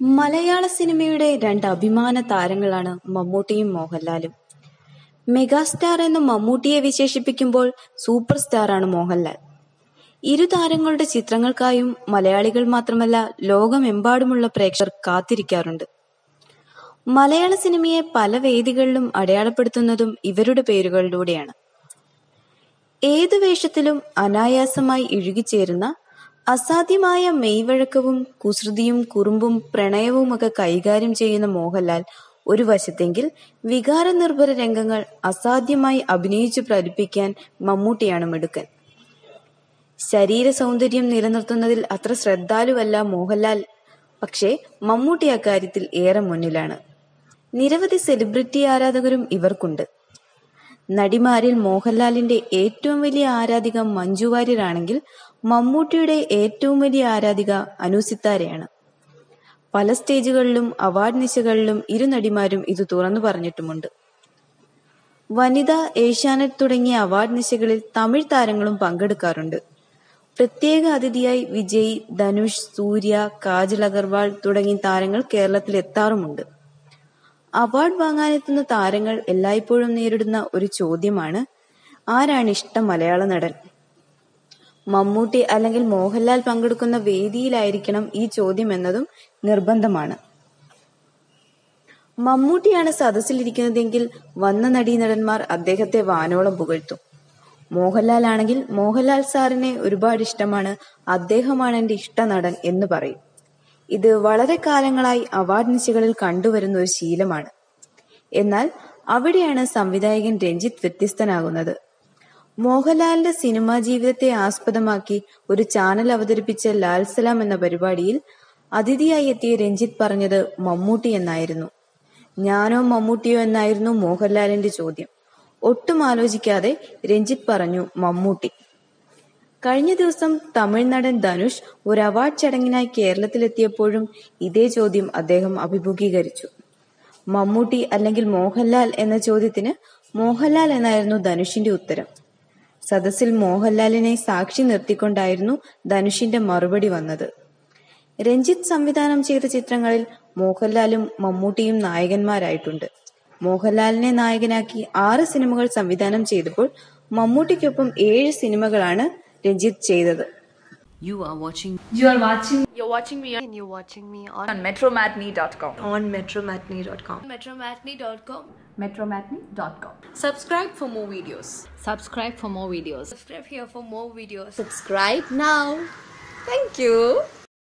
മലയാള സിനിമയുടെ രണ്ട് അഭിമാന താരങ്ങളാണ് മമ്മൂട്ടിയും മോഹൻലാലും. മെഗാസ്റ്റാർ എന്ന് മമ്മൂട്ടിയെ വിശേഷിപ്പിക്കുമ്പോൾ സൂപ്പർ സ്റ്റാറാണ് മോഹൻലാൽ. ഇരു താരങ്ങളുടെ ചിത്രങ്ങൾക്കായും മലയാളികൾ മാത്രമല്ല ലോകമെമ്പാടുമുള്ള പ്രേക്ഷകർ കാത്തിരിക്കാറുണ്ട്. മലയാള സിനിമയെ പല വേദികളിലും അടയാളപ്പെടുത്തുന്നതും ഇവരുടെ പേരുകളിലൂടെയാണ്. ഏതു വേഷത്തിലും അനായാസമായി ഇഴുകിച്ചേരുന്ന, അസാധ്യമായ മെയ്വഴക്കവും കുസൃതിയും കുറുമ്പും പ്രണയവുമൊക്കെ കൈകാര്യം ചെയ്യുന്ന മോഹൻലാൽ ഒരു വശത്തെങ്കിൽ, വികാരനിർഭര രംഗങ്ങൾ അസാധ്യമായി അഭിനയിച്ചു ഫലിപ്പിക്കാൻ മമ്മൂട്ടിയാണ് മിടുക്കൻ. ശരീര സൗന്ദര്യം നിലനിർത്തുന്നതിൽ അത്ര ശ്രദ്ധാലുവല്ല മോഹൻലാൽ, പക്ഷേ മമ്മൂട്ടി അക്കാര്യത്തിൽ ഏറെ മുന്നിലാണ്. നിരവധി സെലിബ്രിറ്റി ആരാധകരും ഇവർക്കുണ്ട്. നടിമാരിൽ മോഹൻലാലിന്റെ ഏറ്റവും വലിയ ആരാധിക മഞ്ജു വാര്യരാണെങ്കിൽ മമ്മൂട്ടിയുടെ ഏറ്റവും വലിയ ആരാധിക അനു സിത്താരയാണ്. പല സ്റ്റേജുകളിലും അവാർഡ് നിശകളിലും ഇരു നടിമാരും ഇത് തുറന്നു പറഞ്ഞിട്ടുമുണ്ട്. വനിത, ഏഷ്യാനെറ്റ് തുടങ്ങിയ അവാർഡ് നിശകളിൽ തമിഴ് താരങ്ങളും പങ്കെടുക്കാറുണ്ട്. പ്രത്യേക അതിഥിയായി വിജയ്, ധനുഷ്, സൂര്യ, കാജൽ അഗർവാൾ തുടങ്ങിയ താരങ്ങൾ കേരളത്തിൽ എത്താറുമുണ്ട്. അവാർഡ് വാങ്ങാനെത്തുന്ന താരങ്ങൾ എല്ലായ്പ്പോഴും നേരിടുന്ന ഒരു ചോദ്യമാണ്, ആരാണ് ഇഷ്ട മലയാള നടൻ? മമ്മൂട്ടി അല്ലെങ്കിൽ മോഹൻലാൽ പങ്കെടുക്കുന്ന വേദിയിലായിരിക്കണം ഈ ചോദ്യം എന്നതും നിർബന്ധമാണ്. മമ്മൂട്ടിയാണ് സദസ്സിലിരിക്കുന്നതെങ്കിൽ വന്ന നടീനടന്മാർ അദ്ദേഹത്തെ വാനോളം പുകഴ്ത്തും. മോഹൻലാൽ ആണെങ്കിൽ മോഹൻലാൽ സാറിനെ ഒരുപാട് ഇഷ്ടമാണ്, അദ്ദേഹമാണ് എന്റെ ഇഷ്ട നടൻ എന്ന് പറയും. ഇത് വളരെ കാലങ്ങളായി അവാർഡ് നിശകളിൽ കണ്ടുവരുന്ന ഒരു ശീലമാണ്. എന്നാൽ അവിടെയാണ് സംവിധായകൻ രഞ്ജിത്ത് വ്യത്യസ്തനാകുന്നത്. മോഹൻലാലിന്റെ സിനിമാ ജീവിതത്തെ ആസ്പദമാക്കി ഒരു ചാനൽ അവതരിപ്പിച്ച ലാൽ സലാം എന്ന പരിപാടിയിൽ അതിഥിയായി എത്തിയ രഞ്ജിത്ത് പറഞ്ഞത് മമ്മൂട്ടി എന്നായിരുന്നു. ഞാനോ മമ്മൂട്ടിയോ എന്നായിരുന്നു മോഹൻലാലിന്റെ ചോദ്യം. ഒട്ടും ആലോചിക്കാതെ രഞ്ജിത്ത് പറഞ്ഞു മമ്മൂട്ടി. കഴിഞ്ഞ ദിവസം തമിഴ് നടൻ ധനുഷ് ഒരു അവാർഡ് ചടങ്ങിനായി കേരളത്തിലെത്തിയപ്പോഴും ഇതേ ചോദ്യം അദ്ദേഹം അഭിമുഖീകരിച്ചു. മമ്മൂട്ടി അല്ലെങ്കിൽ മോഹൻലാൽ എന്ന ചോദ്യത്തിന് മോഹൻലാൽ എന്നായിരുന്നു ധനുഷിന്റെ ഉത്തരം. സദസ്സിൽ മോഹൻലാലിനെ സാക്ഷി നിർത്തിക്കൊണ്ടായിരുന്നു ധനുഷിന്റെ മറുപടി വന്നത്. രഞ്ജിത്ത് സംവിധാനം ചെയ്ത ചിത്രങ്ങളിൽ മോഹൻലാലും മമ്മൂട്ടിയും നായകന്മാരായിട്ടുണ്ട്. മോഹൻലാലിനെ നായകനാക്കി 6 സിനിമകൾ സംവിധാനം ചെയ്തപ്പോൾ മമ്മൂട്ടിക്കൊപ്പം 7 സിനിമകളാണ് രഞ്ജിത്ത് ചെയ്തത്. You're watching me on metromatney.com. metromatney.com. Subscribe for more videos. Subscribe for more videos. Subscribe here for more videos. Subscribe now. Thank you.